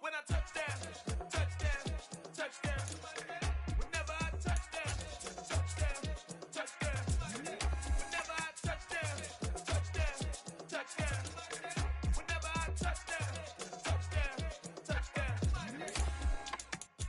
when I touch down, touchdown, touchdown. Whenever I touch down, touchdown, touchdown. Whenever I touch down, touchdown, touchdown. Whenever I touch down, touchdown, touchdown.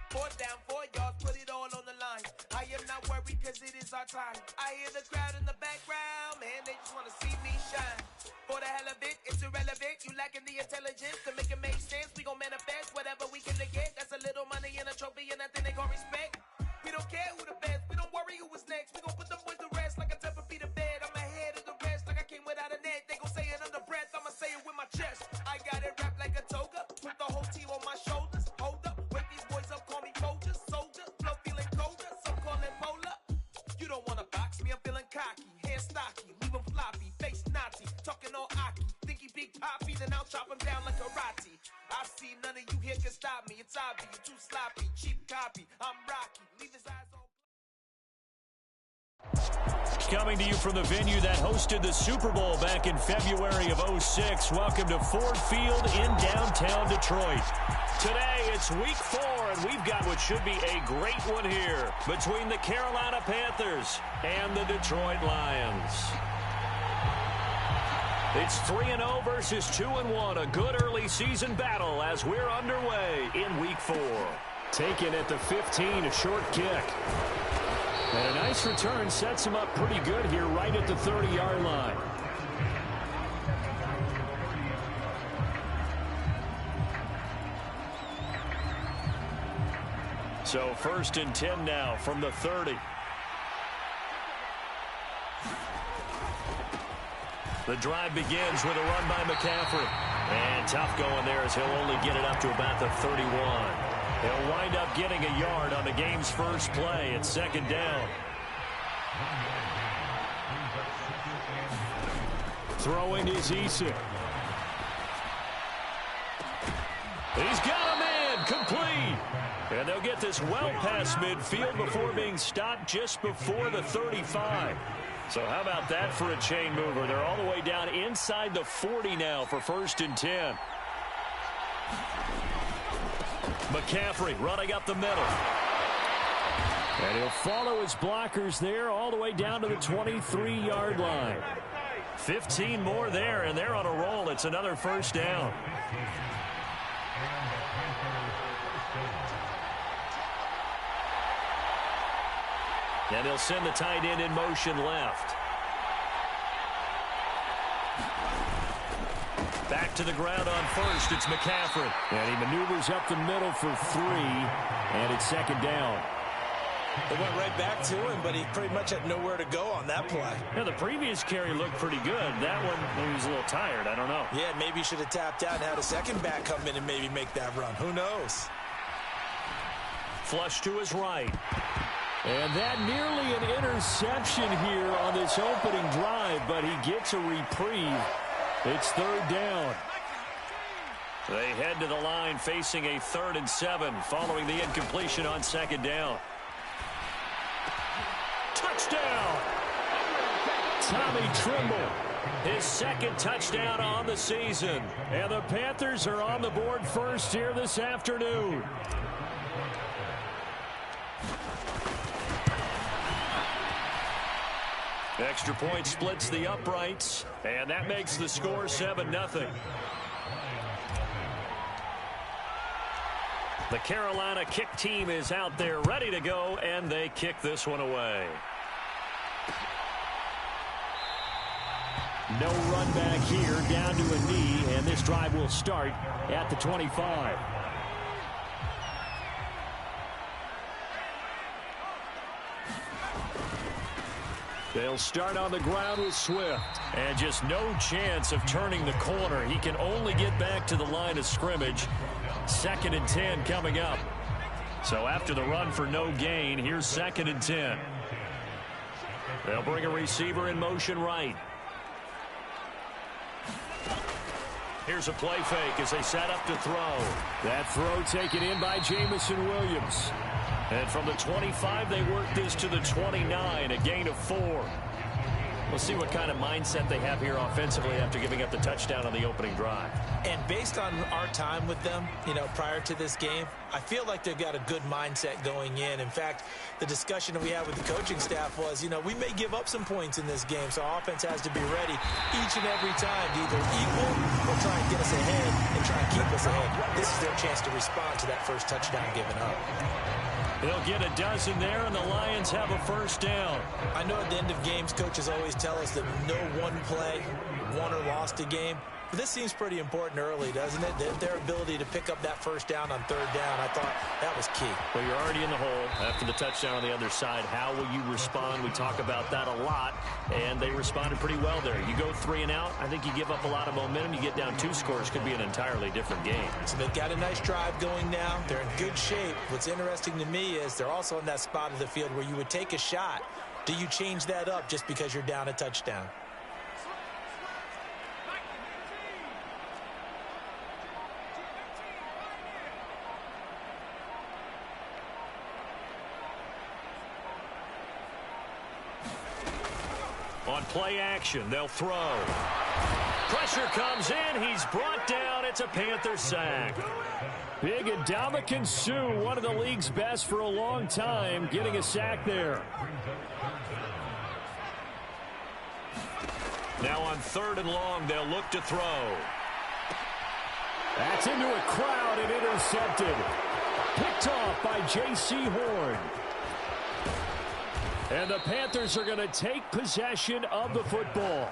4th down, 4 yards, put it all on the line. I am not worried cause it is our time. I hear the crowd in the background, man, they just wanna see me shine. For the hell of it, it's irrelevant. You lacking the intelligence to make it make sense. We gon' manifest whatever we can get. That's a little money and a trophy and nothing they gon' respect. We don't care who the best, we don't worry who was next. We gon' put them boys to rest like a Tempur-Pedic bed. I'm ahead of the rest like I came without a net. They gon' say it under breath, I'ma say it with my chest. I got it wrapped like a toga, put the whole team on my shoulders. Hold up, wake these boys up, call me Folger, soldier. Flow feeling colder, some call it polar. You don't wanna box me, I'm feeling cocky. Hair stocky, leave them floppy, face naughty. Talking all aki, think he big poppy, then I'll chop him down like karate. I see none of you here can stop me. It's obvious, you too sloppy, cheap copy. I'm Rocky, leave his eyes open. Coming to you from the venue that hosted the Super Bowl back in February of '06. Welcome to Ford Field in downtown Detroit. Today, it's week 4, and we've got what should be a great one here between the Carolina Panthers and the Detroit Lions. It's 3-0 versus 2-1, a good early season battle as we're underway in week 4. Taken at the 15, a short kick. And a nice return sets him up pretty good here right at the 30-yard line. So 1st and 10 now from the 30. The drive begins with a run by McCaffrey. And tough going there as he'll only get it up to about the 31. He'll wind up getting a yard on the game's first play. It's 2nd down. Throwing is Eason. He's got a man, complete. And they'll get this well past midfield before being stopped just before the 35. So how about that for a chain mover? They're all the way down inside the 40 now for 1st and 10. McCaffrey running up the middle. And he'll follow his blockers there all the way down to the 23-yard line. 15 more there, and they're on a roll. It's another 1st down. And he'll send the tight end in motion left. Back to the ground on 1st. It's McCaffrey. And he maneuvers up the middle for 3. And it's 2nd down. They went right back to him, but he pretty much had nowhere to go on that play. Yeah, the previous carry looked pretty good. That one, maybe he was a little tired. I don't know. Yeah, maybe he should have tapped out and had a second back come in and maybe make that run. Who knows? Flush to his right. And that nearly an interception here on this opening drive, but he gets a reprieve. It's 3rd down. They head to the line facing a 3rd and 7 following the incompletion on 2nd down. Touchdown! Tommy Trimble, his 2nd touchdown on the season. And the Panthers are on the board first here this afternoon. Extra point splits the uprights, and that makes the score 7-0. The Carolina kick team is out there ready to go, and they kick this one away. No run back here, down to a knee, and this drive will start at the 25. They'll start on the ground with Swift. And just no chance of turning the corner. He can only get back to the line of scrimmage. 2nd and 10 coming up. So after the run for no gain, here's 2nd and 10. They'll bring a receiver in motion right. Here's a play fake as they set up to throw. That throw taken in by Jamison Williams. And from the 25, they work this to the 29, a gain of 4. We'll see what kind of mindset they have here offensively after giving up the touchdown on the opening drive. And based on our time with them, prior to this game, I feel like they've got a good mindset going in. In fact, the discussion that we had with the coaching staff was, we may give up some points in this game, so our offense has to be ready each and every time to either equal or try and get us ahead and try and keep us ahead. This is their chance to respond to that first touchdown given up. They'll get a dozen there, and the Lions have a first down. I know at the end of games, coaches always tell us that no one play won or lost a game. But this seems pretty important early, doesn't it? Their ability to pick up that first down on third down, I thought that was key. Well, you're already in the hole after the touchdown on the other side. How will you respond? We talk about that a lot, and they responded pretty well there. You go 3 and out, I think you give up a lot of momentum. You get down 2 scores, could be an entirely different game. So they've got a nice drive going now. They're in good shape. What's interesting to me is they're also in that spot of the field where you would take a shot. Do you change that up just because you're down a touchdown? On play action, they'll throw. Pressure comes in. He's brought down. It's a Panther sack. Big Ndamukong Suh, one of the league's best for a long time, getting a sack there. Now on 3rd and long, they'll look to throw. That's into a crowd and intercepted. Picked off by J.C. Horn. And the Panthers are going to take possession of the football.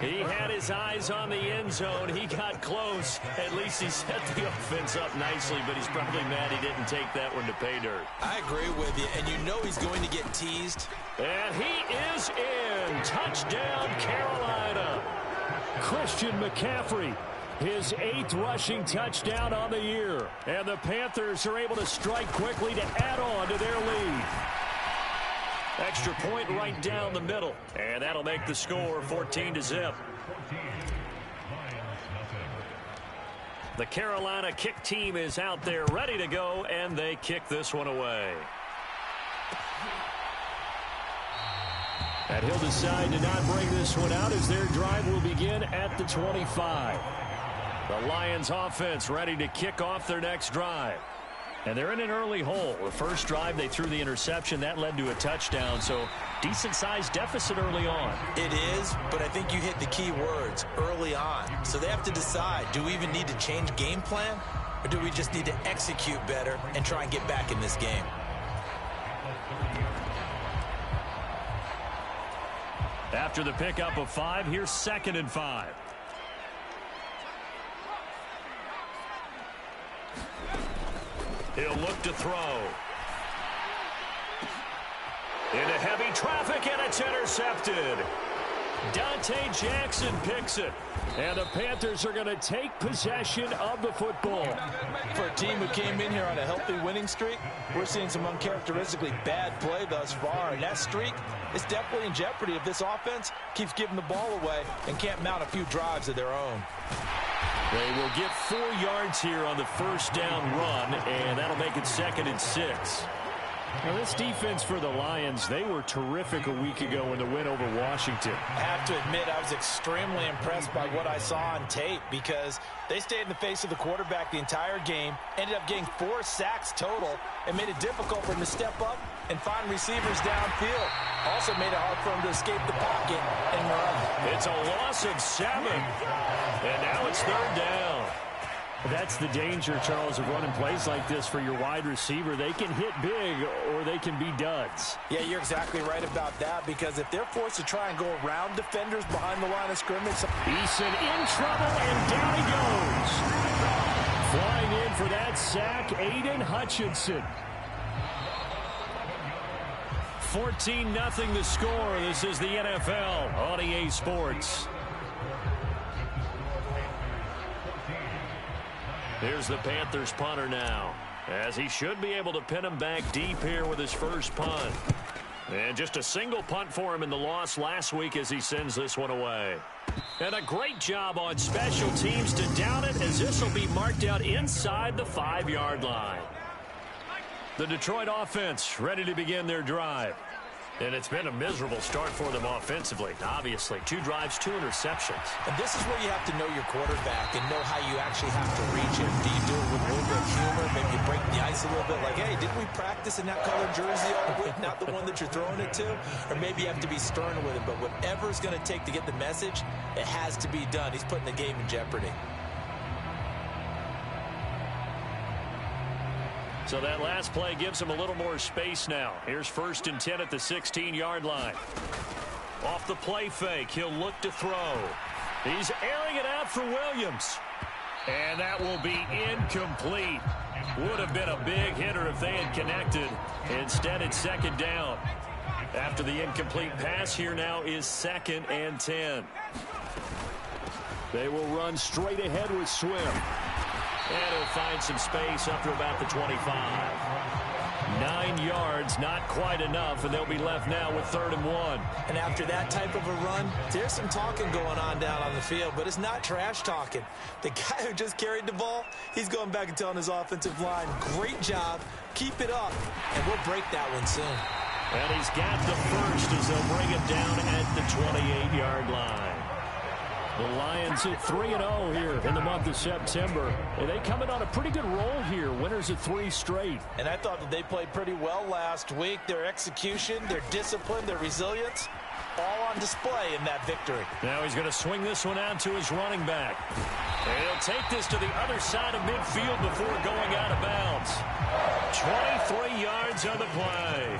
He had his eyes on the end zone. He got close. At least he set the offense up nicely, but he's probably mad he didn't take that one to pay dirt. I agree with you, and you know he's going to get teased. And he is in. Touchdown, Carolina. Christian McCaffrey, his 8th rushing touchdown on the year. And the Panthers are able to strike quickly to add on to their lead. Extra point right down the middle. And that'll make the score 14-0. The Carolina kick team is out there ready to go, and they kick this one away. And he'll decide to not bring this one out as their drive will begin at the 25. The Lions offense ready to kick off their next drive. And they're in an early hole. The first drive, they threw the interception. That led to a touchdown, so decent-sized deficit early on. It is, but I think you hit the key words, early on. So they have to decide, do we even need to change game plan, or do we just need to execute better and try and get back in this game? After the pickup of 5, here's 2nd and 5. He'll look to throw. Into heavy traffic, and it's intercepted. Dante Jackson picks it. And the Panthers are going to take possession of the football. For a team who came in here on a healthy winning streak, we're seeing some uncharacteristically bad play thus far. And that streak is definitely in jeopardy if this offense keeps giving the ball away and can't mount a few drives of their own. They will get 4 yards here on the first down run, and that'll make it 2nd and 6. Now, this defense for the Lions, they were terrific a week ago in the win over Washington. I have to admit, I was extremely impressed by what I saw on tape because they stayed in the face of the quarterback the entire game, ended up getting 4 sacks total, and made it difficult for him to step up and find receivers downfield. Also made it hard for him to escape the pocket and run. It's a loss of 7, and now it's 3rd down. That's the danger, Charles, of running plays like this for your wide receiver. They can hit big or they can be duds. Yeah, you're exactly right about that because if they're forced to try and go around defenders behind the line of scrimmage. Eason in trouble, and down he goes. Flying in for that sack, Aiden Hutchinson. 14-0 the score. This is the NFL on EA Sports. Here's the Panthers punter now, as he should be able to pin him back deep here with his first punt. And just a single punt for him in the loss last week as he sends this one away. And a great job on special teams to down it, as this will be marked out inside the 5-yard line. The Detroit offense ready to begin their drive. And it's been a miserable start for them offensively. Obviously, 2 drives, 2 interceptions. And this is where you have to know your quarterback and know how you actually have to reach him. Do you do it with a little bit of humor? Maybe you break the ice a little bit like, hey, didn't we practice in that colored jersey all week, not the one that you're throwing it to? Or maybe you have to be stern with him. But whatever it's going to take to get the message, it has to be done. He's putting the game in jeopardy. So that last play gives him a little more space now. Here's 1st and 10 at the 16-yard line. Off the play fake, he'll look to throw. He's airing it out for Williams. And that will be incomplete. Would have been a big hitter if they had connected. Instead, it's 2nd down. After the incomplete pass, here now is 2nd and 10. They will run straight ahead with Swift. And he'll find some space up to about the 25. 9 yards, not quite enough, and they'll be left now with 3rd and 1. And after that type of a run, there's some talking going on down on the field, but it's not trash talking. The guy who just carried the ball, he's going back and telling his offensive line, great job, keep it up, and we'll break that one soon. And he's got the first as they'll bring him down at the 28-yard line. The Lions at 3-0 here in the month of September. And they come in on a pretty good roll here. Winners of 3 straight. And I thought that they played pretty well last week. Their execution, their discipline, their resilience, all on display in that victory. Now he's going to swing this one out to his running back. And he'll take this to the other side of midfield before going out of bounds. 23 yards on the play.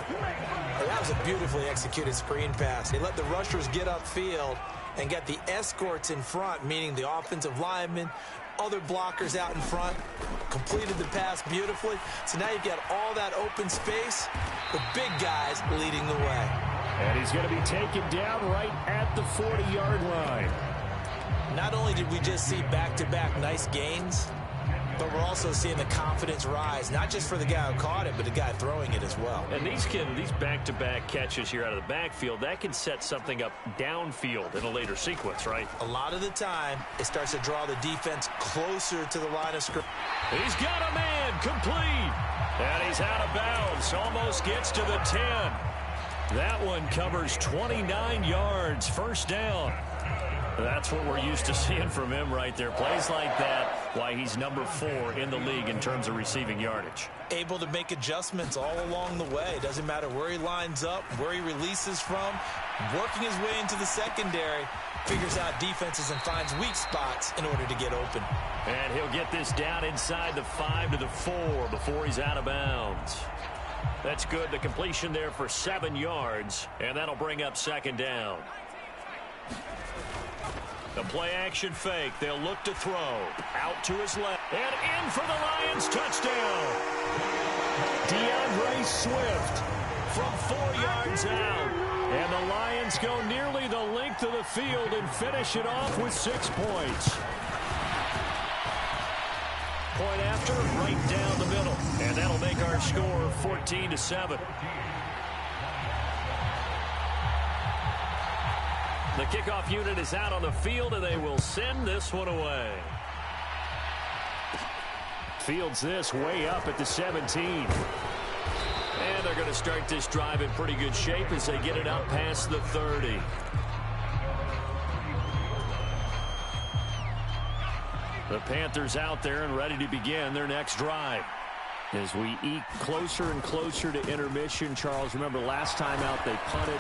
And that was a beautifully executed screen pass. They let the rushers get upfield and get the escorts in front, meaning the offensive linemen, other blockers out in front, completed the pass beautifully. So now you've got all that open space with big guys leading the way. And he's going to be taken down right at the 40-yard line. Not only did we just see back-to-back nice gains, but we're also seeing the confidence rise, not just for the guy who caught it, but the guy throwing it as well. And these back-to-back catches here out of the backfield, that can set something up downfield in a later sequence, right? A lot of the time, it starts to draw the defense closer to the line of scrimmage. He's got a man, complete. And he's out of bounds, almost gets to the 10. That one covers 29 yards, 1st down. That's what we're used to seeing from him right there. Plays like that, why he's number 4 in the league in terms of receiving yardage. Able to make adjustments all along the way. Doesn't matter where he lines up, where he releases from, working his way into the secondary, figures out defenses and finds weak spots in order to get open. And he'll get this down inside the 5 to the 4 before he's out of bounds. That's good. The completion there for 7 yards, and that'll bring up 2nd down. The play-action fake. They'll look to throw. Out to his left. And in for the Lions. Touchdown. DeAndre Swift from 4 yards out. And the Lions go nearly the length of the field and finish it off with 6 points. Point after, right down the middle. And that'll make our score 14-7. The kickoff unit is out on the field, and they will send this one away. Fields this way up at the 17. And they're going to start this drive in pretty good shape as they get it out past the 30. The Panthers out there and ready to begin their next drive. As we eat closer and closer to intermission, Charles, remember last time out they punted.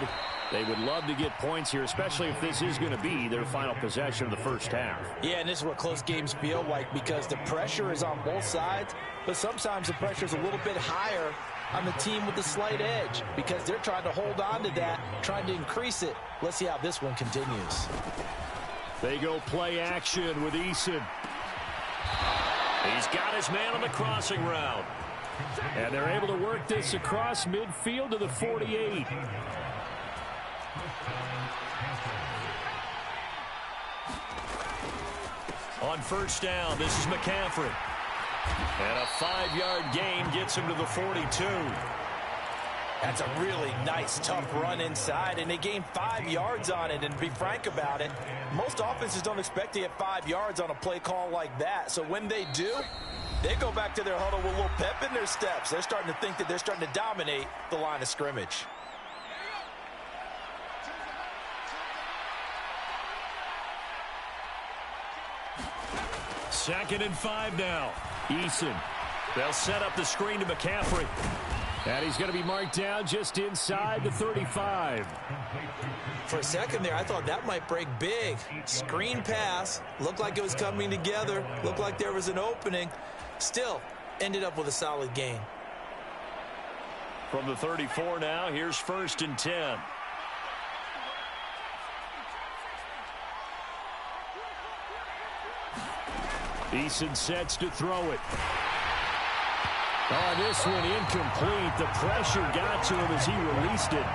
They would love to get points here, especially if this is going to be their final possession of the first half. Yeah, and this is what close games feel like because the pressure is on both sides, but sometimes the pressure is a little bit higher on the team with the slight edge because they're trying to hold on to that, trying to increase it. Let's see how this one continues. They go play action with Eason. He's got his man on the crossing route. And they're able to work this across midfield to the 48. On 1st down, this is McCaffrey. And a 5-yard gain gets him to the 42. That's a really nice, tough run inside, and they gained 5 yards on it. And to be frank about it, most offenses don't expect to get 5 yards on a play call like that. So when they do, they go back to their huddle with a little pep in their steps. They're starting to think that they're starting to dominate the line of scrimmage. 2nd and 5 now. Eason. They'll set up the screen to McCaffrey. And he's going to be marked down just inside the 35. For a second there, I thought that might break big. Screen pass. Looked like it was coming together. Looked like there was an opening. Still, ended up with a solid gain. From the 34 now, here's 1st and 10. Eason sets to throw it. Oh, this one incomplete. The pressure got to him as he released it.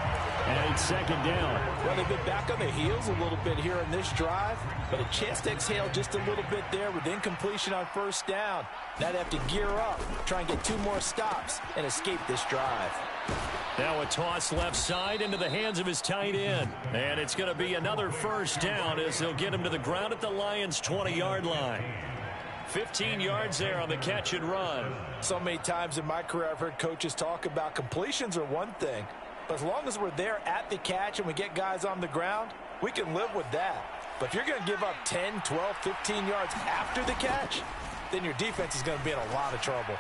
And it's 2nd down. Well, they've been back on their heels a little bit here in this drive, but a chance to exhale just a little bit there with incompletion on 1st down. Now they have to gear up, try and get 2 more stops, and escape this drive. Now a toss left side into the hands of his tight end. And it's going to be another 1st down as they'll get him to the ground at the Lions' 20-yard line. 15 yards there on the catch and run. So many times in my career I've heard coaches talk about completions are one thing, but as long as we're there at the catch and we get guys on the ground, we can live with that. But if you're going to give up 10, 12, 15 yards after the catch, then your defense is going to be in a lot of trouble.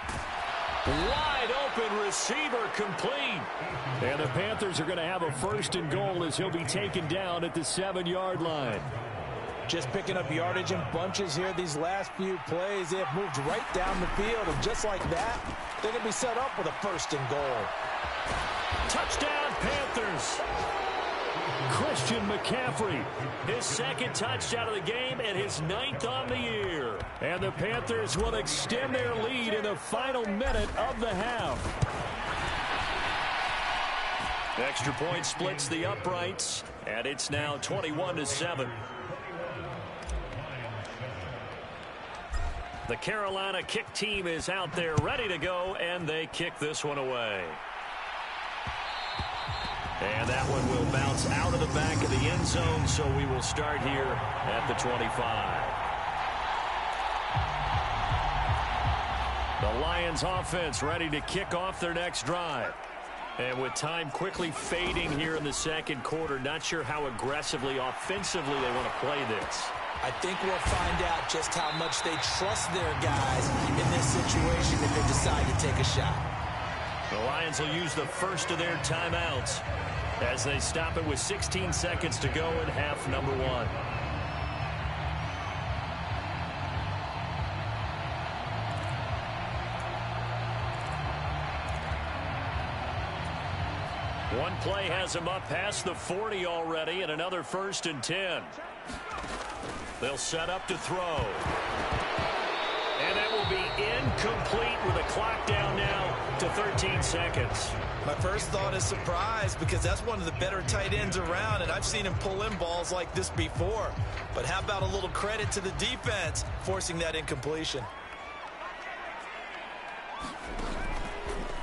Wide open receiver complete. And the Panthers are going to have a 1st and goal as he'll be taken down at the 7-yard line. Just picking up yardage in bunches here these last few plays. They have moved right down the field, and just like that, they're going to be set up with a 1st and goal. Touchdown, Panthers. Christian McCaffrey, his 2nd touchdown of the game and his 9th on the year. And the Panthers will extend their lead in the final minute of the half. Extra point splits the uprights, and it's now 21-7. The Carolina kick team is out there ready to go, and they kick this one away. And that one will bounce out of the back of the end zone, so we will start here at the 25. The Lions offense ready to kick off their next drive. And with time quickly fading here in the 2nd quarter, not sure how aggressively, offensively they want to play this. I think we'll find out just how much they trust their guys in this situation if they decide to take a shot. The Lions will use the first of their timeouts as they stop it with 16 seconds to go in half number 1. One play has him up past the 40 already, and another 1st and 10. They'll set up to throw. And that will be incomplete with a clock down now to 13 seconds. My first thought is surprise because that's one of the better tight ends around, and I've seen him pull in balls like this before. But how about a little credit to the defense forcing that incompletion?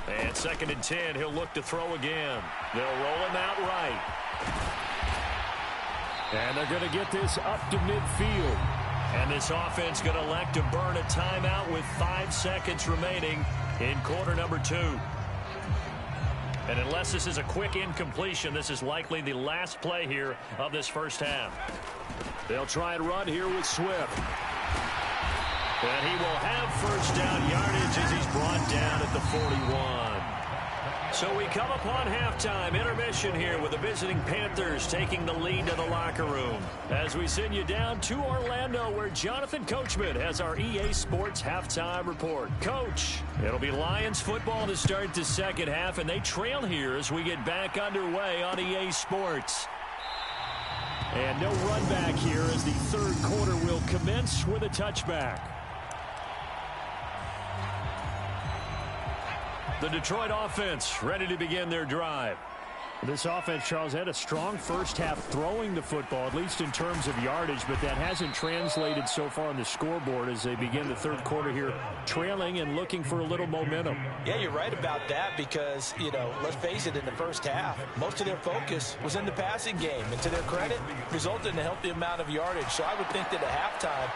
And 2nd and 10, he'll look to throw again. They'll roll him out right. And they're going to get this up to midfield. And this offense going to elect to burn a timeout with 5 seconds remaining in quarter number 2. And unless this is a quick incompletion, this is likely the last play here of this 1st half. They'll try and run here with Swift. And he will have 1st down yardage as he's brought down at the 41. So we come upon halftime intermission here with the visiting Panthers taking the lead to the locker room. As we send you down to Orlando where Jonathan Coachman has our EA Sports halftime report. Coach, it'll be Lions football to start the 2nd half, and they trail here as we get back underway on EA Sports. And no run back here as the 3rd quarter will commence with a touchback. The Detroit offense ready to begin their drive. This offense, Charles, had a strong 1st half throwing the football, at least in terms of yardage, but that hasn't translated so far on the scoreboard as they begin the 3rd quarter here, trailing and looking for a little momentum. Yeah, you're right about that because, let's face it, in the 1st half, most of their focus was in the passing game, and to their credit, resulted in a healthy amount of yardage. So I would think that at halftime,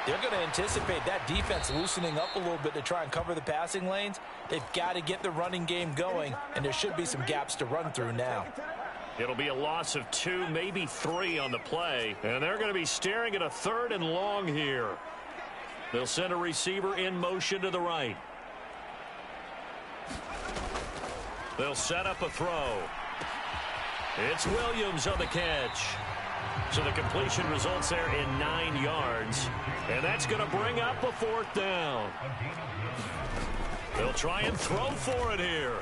they're going to anticipate that defense loosening up a little bit to try and cover the passing lanes. They've got to get the running game going, and there should be some gaps to run through now. It'll be a loss of 2, maybe 3 on the play, and they're going to be staring at a 3rd and long here. They'll send a receiver in motion to the right. They'll set up a throw. It's Williams on the catch. So the completion results there in 9 yards. And that's going to bring up a 4th down. They'll try and throw for it here.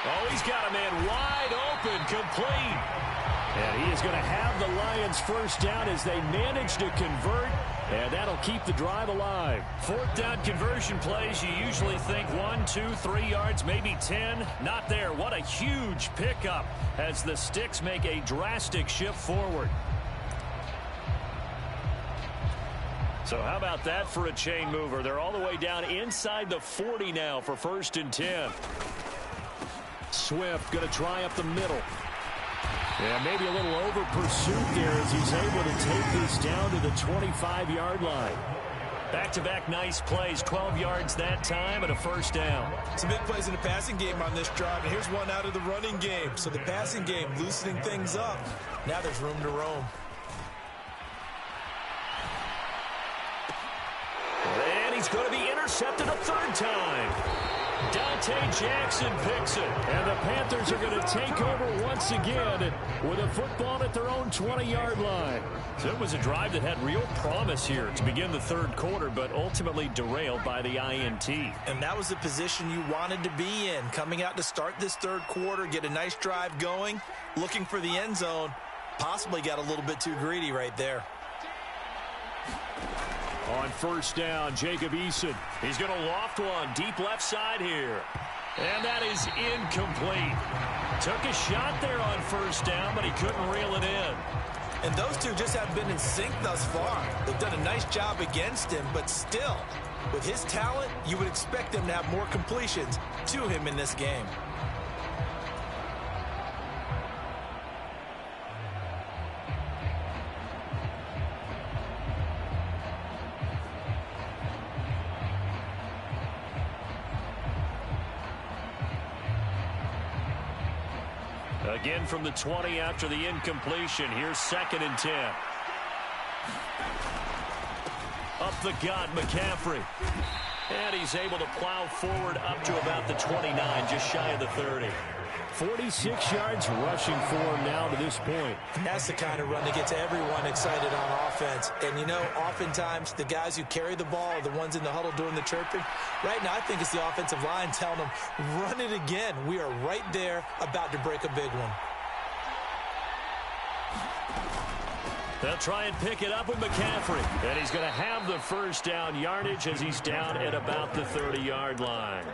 Oh, he's got a man wide open, complete. And he is going to have the Lions first down as they manage to convert, and that'll keep the drive alive. 4th down conversion plays, you usually think 1, 2, 3 yards, maybe 10. Not there. What a huge pickup as the Sticks make a drastic shift forward. So how about that for a chain mover? They're all the way down inside the 40 now for 1st and 10. Swift going to try up the middle. Yeah, maybe a little over pursuit there as he's able to take this down to the 25-yard line. Back-to-back nice plays, 12 yards that time and a 1st down. Some big plays in the passing game on this drive, and here's one out of the running game. So the passing game loosening things up. Now there's room to roam. And he's going to be intercepted a 3rd time. Dante Jackson picks it, and the Panthers are going to take over once again with a football at their own 20-yard line. So it was a drive that had real promise here to begin the 3rd quarter, but ultimately derailed by the INT. And that was the position you wanted to be in, coming out to start this 3rd quarter, get a nice drive going, looking for the end zone, possibly got a little bit too greedy right there. On 1st down, Jacob Eason. He's going to loft one deep left side here. And that is incomplete. Took a shot there on 1st down, but he couldn't reel it in. And those two just haven't been in sync thus far. They've done a nice job against him, but still, with his talent, you would expect them to have more completions to him in this game. Again from the 20 after the incompletion. Here's 2nd and 10. Up the gut, McCaffrey. And he's able to plow forward up to about the 29, just shy of the 30. 46 yards rushing for him now to this point. And that's the kind of run that gets everyone excited on offense. And, you know, oftentimes the guys who carry the ball are the ones in the huddle doing the chirping. Right now, I think it's the offensive line telling them, run it again. We are right there about to break a big one. They'll try and pick it up with McCaffrey. And he's going to have the 1st down yardage as he's down at about the 30-yard line.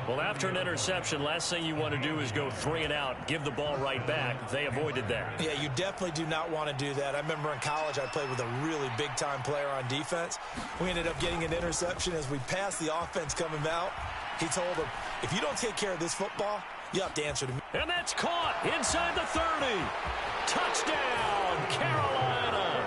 Well, after an interception, last thing you want to do is go 3 and out, give the ball right back. They avoided that. Yeah, you definitely do not want to do that. I remember in college I played with a really big-time player on defense. We ended up getting an interception as we passed the offense coming out. He told him, if you don't take care of this football, you have to answer to me. And that's caught inside the 30. Touchdown, Carolina.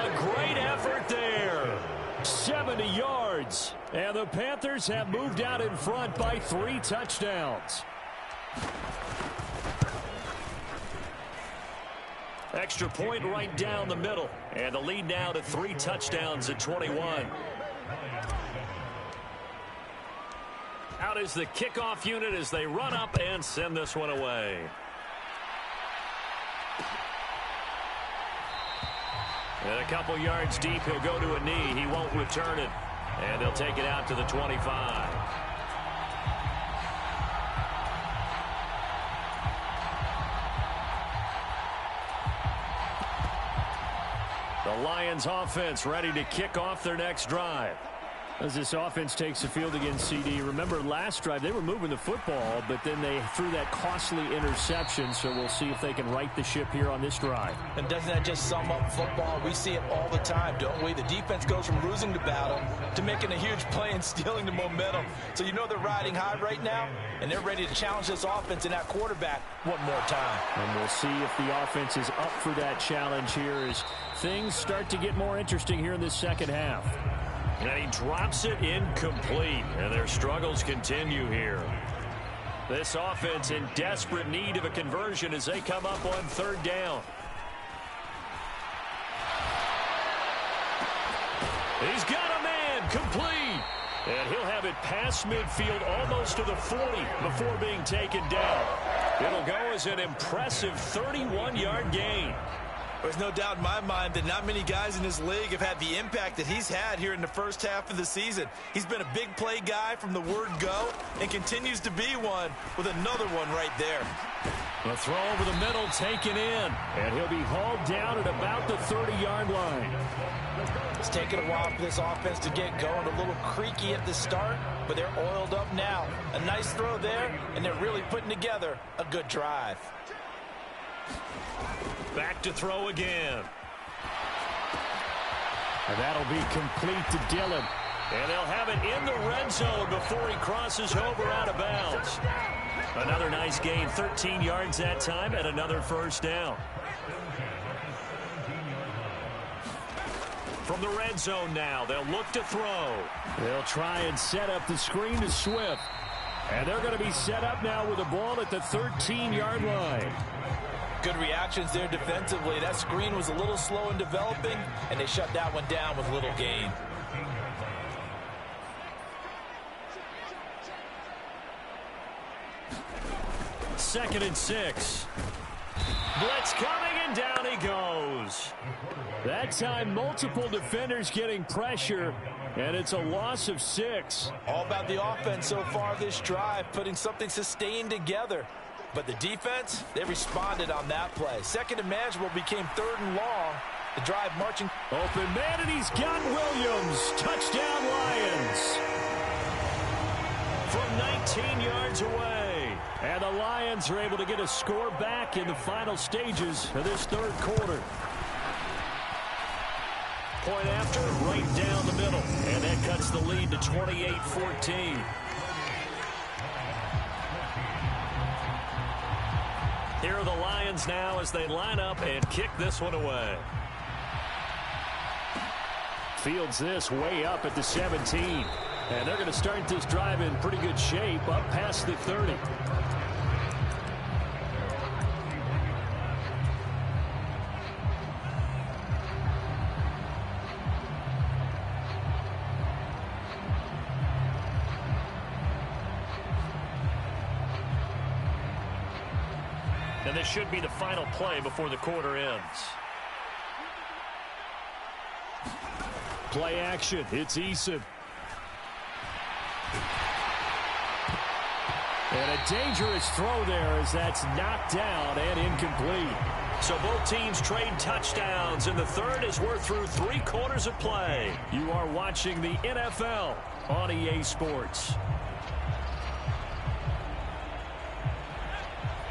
A great effort there. 70 yards. And the Panthers have moved out in front by 3 touchdowns. Extra point right down the middle. And the lead now to 3 touchdowns at 21. Out is the kickoff unit as they run up and send this one away. And a couple yards deep, he'll go to a knee. He won't return it. And they'll take it out to the 25. The Lions offense ready to kick off their next drive. As this offense takes the field against CD, remember last drive they were moving the football, but then they threw that costly interception, so we'll see if they can right the ship here on this drive. And doesn't that just sum up football? We see it all the time, don't we? The defense goes from losing the battle to making a huge play and stealing the momentum. So you know they're riding high right now, and they're ready to challenge this offense and that quarterback one more time. And we'll see if the offense is up for that challenge here as things start to get more interesting here in this second half. And he drops it incomplete, and their struggles continue here. This offense in desperate need of a conversion as they come up on third down. He's got a man complete. And he'll have it past midfield almost to the 40 before being taken down. It'll go as an impressive 31-yard gain. There's no doubt in my mind that not many guys in this league have had the impact that he's had here in the first half of the season. He's been a big play guy from the word go and continues to be one with another one right there. A throw over the middle taken in, and he'll be hauled down at about the 30-yard line. It's taken a while for this offense to get going, a little creaky at the start, but they're oiled up now. A nice throw there, and they're really putting together a good drive. Back to throw again. And that'll be complete to Dillon. And they'll have it in the red zone before he crosses over out of bounds. Another nice gain, 13 yards that time, and another first down. From the red zone now, they'll look to throw. They'll try and set up the screen to Swift. And they're going to be set up now with the ball at the 13-yard line. Good reactions there defensively. That screen was a little slow in developing, and they shut that one down with little gain. Second and 6. Blitz coming, and down he goes. That time, multiple defenders getting pressure, and it's a loss of 6. All about the offense so far this drive, putting something sustained together. But the defense, they responded on that play. Second and manageable became third and long. The drive marching. Open man, and he's got Williams. Touchdown, Lions. From 19 yards away. And the Lions are able to get a score back in the final stages of this third quarter. Point after, right down the middle. And that cuts the lead to 28-14. Here are the Lions now as they line up and kick this one away. Fields this way up at the 17. And they're going to start this drive in pretty good shape up past the 30. And this should be the final play before the quarter ends. Play action. It's Eason. And a dangerous throw there as that's knocked down and incomplete. So both teams trade touchdowns in the third as we're through 3 quarters of play. You are watching the NFL on EA Sports.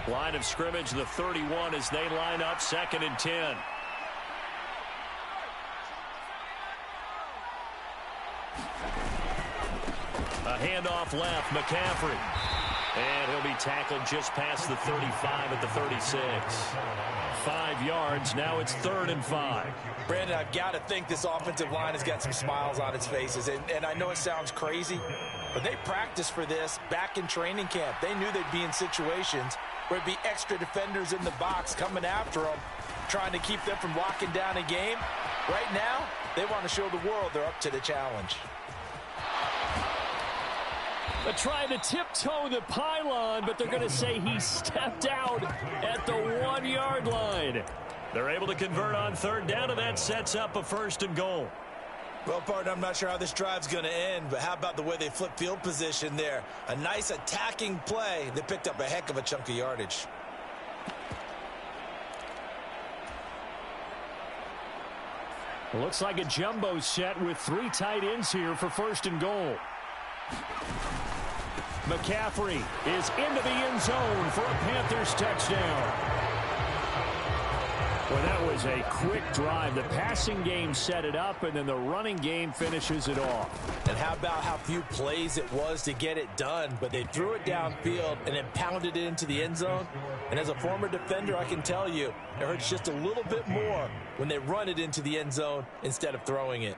Line of scrimmage, the 31 as they line up, 2nd and 10. A handoff left, McCaffrey. And he'll be tackled just past the 35 at the 36. 5 yards, now it's 3rd and 5. Brandon, I've got to think this offensive line has got some smiles on its faces. And I know it sounds crazy, but they practiced for this back in training camp. They knew they'd be in situations where it'd be extra defenders in the box coming after them, trying to keep them from locking down a game. Right now, they want to show the world they're up to the challenge. They're trying to tiptoe the pylon, but they're going to say he stepped out at the 1-yard line. They're able to convert on third down, and that sets up a 1st and goal. Well, partner, I'm not sure how this drive's going to end, but how about the way they flip field position there? A nice attacking play that picked up a heck of a chunk of yardage. Looks like a jumbo set with 3 tight ends here for 1st and goal. McCaffrey is into the end zone for a Panthers touchdown. Well, that was a quick drive. The passing game set it up, and then the running game finishes it off. And how about how few plays it was to get it done, but they threw it downfield and then pounded it into the end zone. And as a former defender, I can tell you, it hurts just a little bit more when they run it into the end zone instead of throwing it.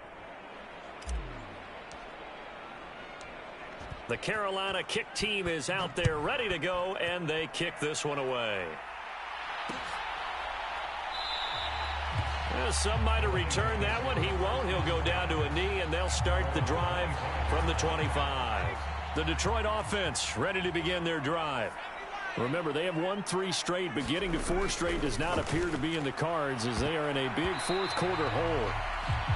The Carolina kick team is out there ready to go, and they kick this one away. Some might have returned that one. He won't. He'll go down to a knee, and they'll start the drive from the 25. The Detroit offense ready to begin their drive. Remember, they have won 3 straight, but getting to 4 straight does not appear to be in the cards as they are in a big fourth-quarter hole.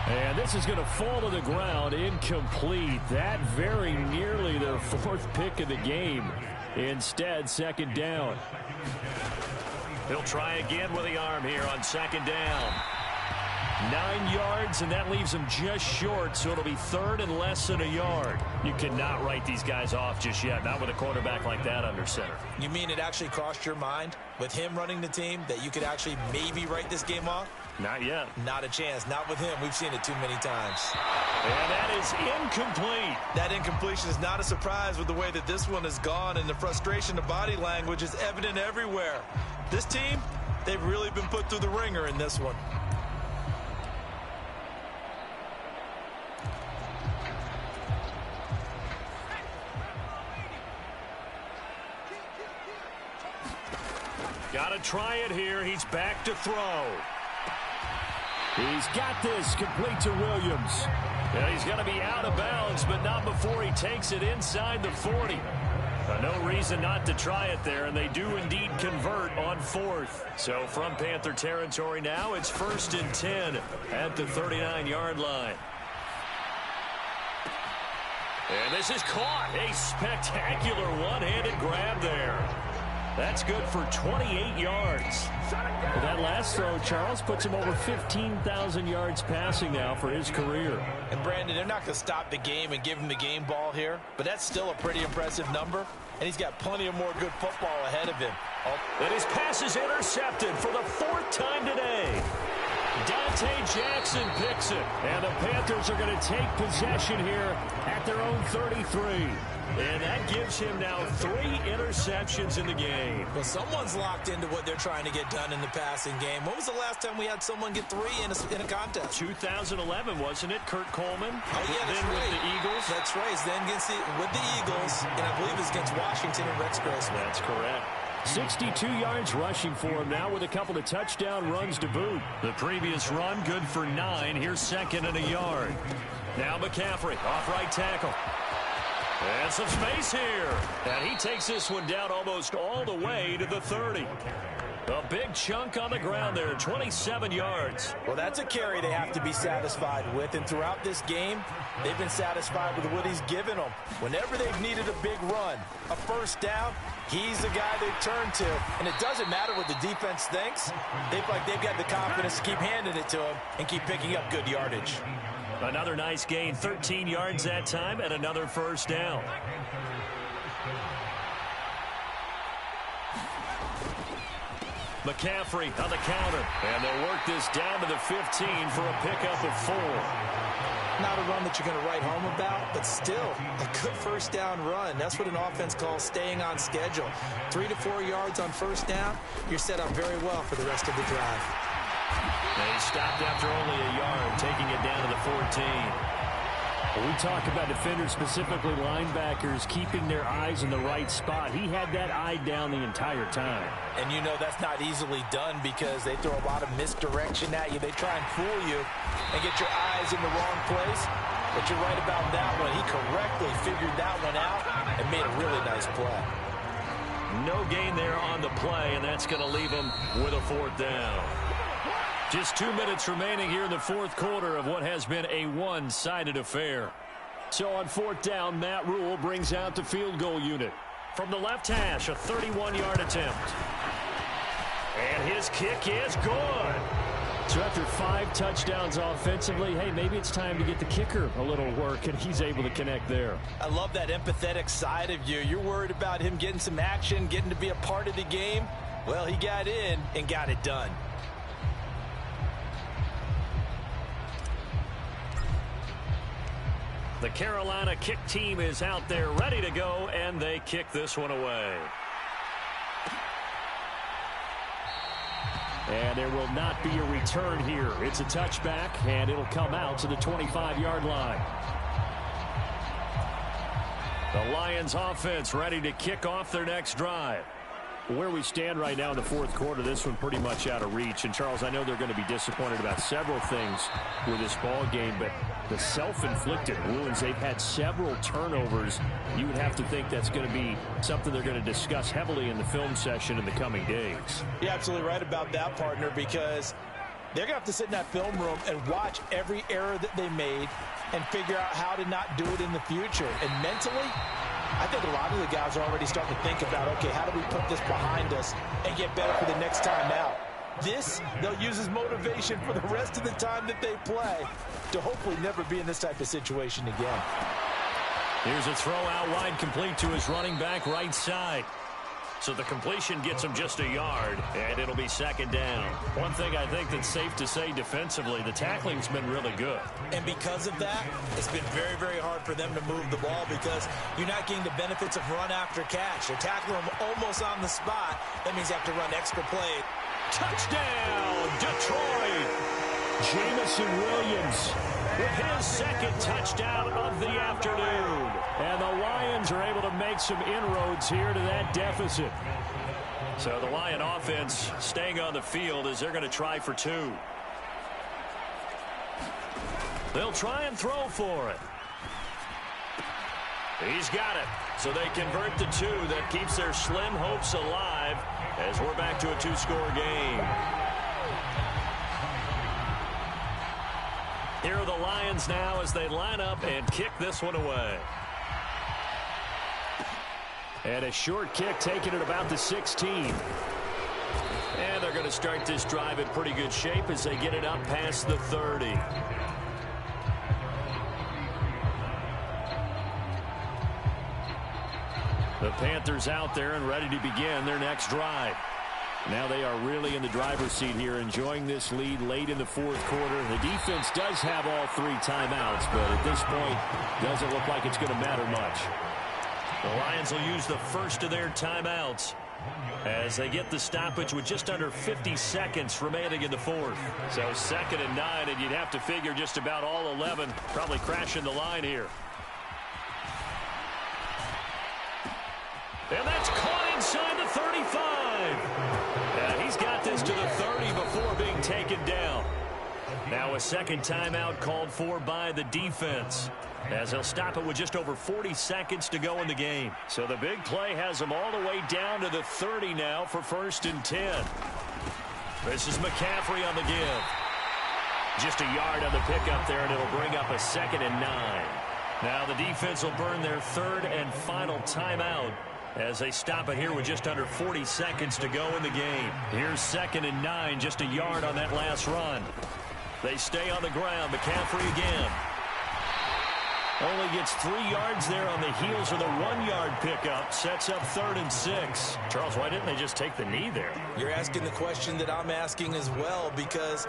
And this is going to fall to the ground incomplete. That very nearly their 4th pick of the game. Instead, second down. He'll try again with the arm here on second down. 9 yards, and that leaves him just short, so it'll be third and less than a yard. You cannot write these guys off just yet, not with a quarterback like that under center. You mean it actually crossed your mind with him running the team that you could actually maybe write this game off? Not yet. Not a chance. Not with him. We've seen it too many times. And that is incomplete. That incompletion is not a surprise with the way that this one has gone, and the frustration, the body language is evident everywhere. This team, they've really been put through the ringer in this one. Got to try it here. He's back to throw. He's got this complete to Williams. And he's going to be out of bounds, but not before he takes it inside the 40. No reason not to try it there, and they do indeed convert on 4th. So from Panther territory now, it's 1st and 10 at the 39-yard line. And this is caught. A spectacular one-handed grab there. That's good for 28 yards. Well, that last throw, Charles, puts him over 15,000 yards passing now for his career. And, Brandon, they're not going to stop the game and give him the game ball here, but that's still a pretty impressive number, and he's got plenty of more good football ahead of him. And his pass is intercepted for the 4th time today. Dante Jackson picks it. And the Panthers are going to take possession here at their own 33. And that gives him now 3 interceptions in the game. Well, someone's locked into what they're trying to get done in the passing game. When was the last time we had someone get 3 in a contest? 2011, wasn't it? Kurt Coleman? Oh, yeah, that's then right. With the Eagles? That's right. It's then with the Eagles, and I believe it's against Washington and Rex Grossman. That's correct. 62 yards rushing for him now with a couple of touchdown runs to boot. The previous run good for 9. Here's 2nd and a yard. Now McCaffrey off right tackle. And some space here. And he takes this one down almost all the way to the 30. A big chunk on the ground there, 27 yards. Well, that's a carry they have to be satisfied with. And throughout this game, they've been satisfied with what he's given them. Whenever they've needed a big run, a first down, he's the guy they turn to. And it doesn't matter what the defense thinks. They've got the confidence to keep handing it to him and keep picking up good yardage. Another nice gain, 13 yards that time, and another first down. McCaffrey on the counter, and they'll work this down to the 15 for a pickup of 4. Not a run that you're going to write home about, but still a good first down run. That's what an offense calls staying on schedule. 3 to 4 yards on first down, you're set up very well for the rest of the drive. They stopped after only a yard, taking it down to the 14. When we talk about defenders, specifically linebackers, keeping their eyes in the right spot. He had that eye down the entire time. And you know that's not easily done because they throw a lot of misdirection at you. They try and fool you and get your eyes in the wrong place. But you're right about that one. He correctly figured that one out and made a really nice play. No gain there on the play, and that's going to leave him with a 4th down. Just 2 minutes remaining here in the 4th quarter of what has been a one-sided affair. So on 4th down, Matt Rule brings out the field goal unit. From the left hash, a 31-yard attempt. And his kick is good. So after 5 touchdowns offensively, hey, maybe it's time to get the kicker a little work, and he's able to connect there. I love that empathetic side of you. You're worried about him getting some action, getting to be a part of the game. Well, he got in and got it done. The Carolina kick team is out there ready to go, and they kick this one away. And there will not be a return here. It's a touchback, and it'll come out to the 25-yard line. The Lions offense ready to kick off their next drive. Where we stand right now in the fourth quarter, this one pretty much out of reach. And, Charles, I know they're going to be disappointed about several things with this ball game, but the self-inflicted wounds, they've had several turnovers. You would have to think that's going to be something they're going to discuss heavily in the film session in the coming days. You're absolutely right about that, partner, because they're going to have to sit in that film room and watch every error that they made and figure out how to not do it in the future. And mentally, I think a lot of the guys are already starting to think about, okay, how do we put this behind us and get better for the next time out? This, they'll use as motivation for the rest of the time that they play to hopefully never be in this type of situation again. Here's a throw out wide, complete to his running back right side. So the completion gets him just a yard, and it'll be second down. One thing I think that's safe to say defensively, the tackling's been really good. And because of that, it's been very, very hard for them to move the ball because you're not getting the benefits of run after catch. They're tackling them almost on the spot. That means you have to run extra play. Touchdown, Detroit! Jamison Williams with his second touchdown of the afternoon. And the Lions are able to make some inroads here to that deficit. So the Lion offense staying on the field as they're going to try for two. They'll try and throw for it. He's got it. So they convert the two. That keeps their slim hopes alive as we're back to a two-score game. Here are the Lions now as they line up and kick this one away. And a short kick taken at about the 16. And they're going to start this drive in pretty good shape as they get it up past the 30. The Panthers out there and ready to begin their next drive. Now they are really in the driver's seat here, enjoying this lead late in the fourth quarter. The defense does have all three timeouts, but at this point, doesn't look like it's going to matter much. The Lions will use the first of their timeouts as they get the stoppage with just under 50 seconds remaining in the fourth. So 2nd and 9, and you'd have to figure just about all 11 probably crashing the line here. And that's caught inside the 35. He's got this to the 30 before being taken down. Now a second timeout called for by the defense, as they'll stop it with just over 40 seconds to go in the game. So the big play has them all the way down to the 30 now for 1st and 10. This is McCaffrey on the give. Just a yard on the pickup there, and it'll bring up a 2nd and 9. Now the defense will burn their 3rd and final timeout as they stop it here with just under 40 seconds to go in the game. Here's 2nd and 9, just a yard on that last run. They stay on the ground. McCaffrey again. Only gets 3 yards there on the heels of the 1-yard pickup. Sets up 3rd and 6. Charles, why didn't they just take the knee there? You're asking the question that I'm asking as well, because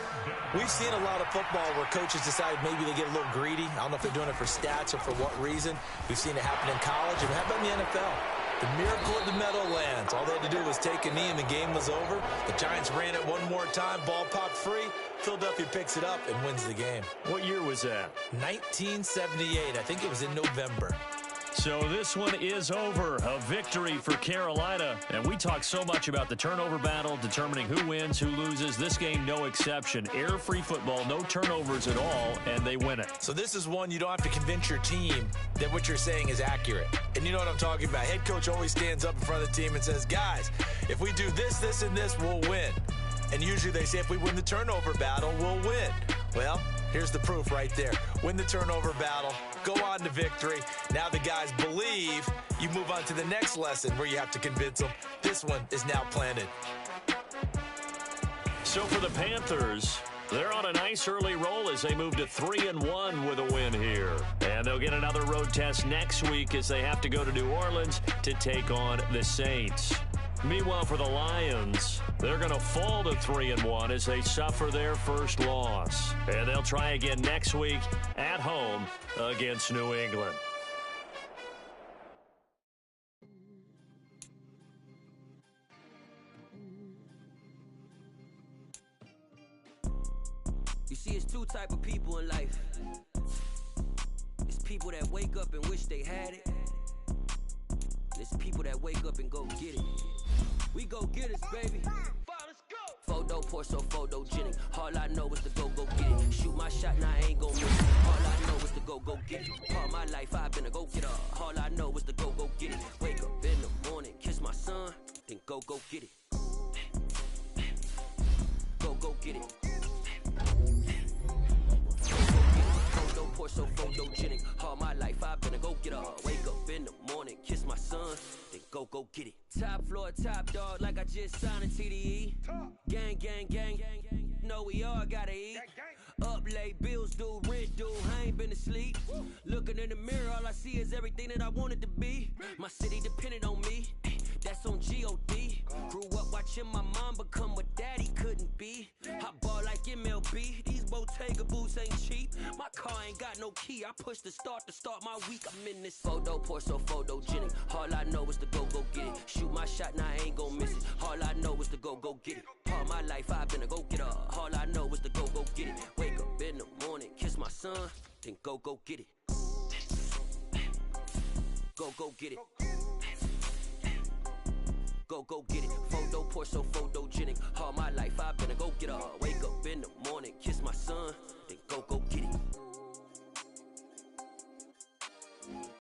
we've seen a lot of football where coaches decide maybe they get a little greedy. I don't know if they're doing it for stats or for what reason. We've seen it happen in college, and how about in the NFL? The miracle of the Meadowlands. All they had to do was take a knee and the game was over. The Giants ran it one more time. Ball popped free. Philadelphia picks it up and wins the game. What year was that? 1978. I think it was in November. So this one is over. A victory for Carolina. And we talk so much about the turnover battle, determining who wins, who loses. This game, no exception. Error-free football, no turnovers at all, and they win it. So this is one you don't have to convince your team that what you're saying is accurate. And you know what I'm talking about. Head coach always stands up in front of the team and says, guys, if we do this, this, and this, we'll win. And usually they say if we win the turnover battle, we'll win. Well, here's the proof right there. Win the turnover battle, go on to victory. Now the guys believe. You move on to the next lesson where you have to convince them. This one is now planted. So for the Panthers, they're on a nice early roll as they move to 3-1 with a win here. And they'll get another road test next week as they have to go to New Orleans to take on the Saints. Meanwhile, for the Lions, they're going to fall to 3-1 as they suffer their first loss. And they'll try again next week at home against New England. You see, it's two type of people in life. It's people that wake up and wish they had it. There's people that wake up and go get it. We go get us, baby. Let's go. Photo pour so photogenic. All I know is to go get it. Shoot my shot, now I ain't gon' miss it. All I know is to go get it. All my life I've been a go-getter. All I know is to go get it. Wake up in the morning, kiss my son, then go get it. Go get it. Photo pour so photogenic. All my life I've been a go-getter. Wake up in the morning, kiss my son, then go get it. Top floor, top dog, like I just signed a TDE. Gang, gang, gang, gang, gang. Know we all gotta eat. Up late, bills due, rent due, I ain't been asleep. Looking in the mirror, all I see is everything that I wanted to be. My city depended on me, that's on G.O.D. Grew up watching my mom become what daddy couldn't be. I ball like MLB, these Bottega boots ain't cheap. My car ain't got no key, I push the start to start my week. I'm in this photo pour so photogenic. All I know is to go get it. Shoot my shot, now I ain't gon' miss it. All I know is to go get it. All my life I've been a go-getter. All I know is to go get it. Wake up in the morning, kiss my son, then go get it. Go get it. Go get it. Photo pour so photogenic.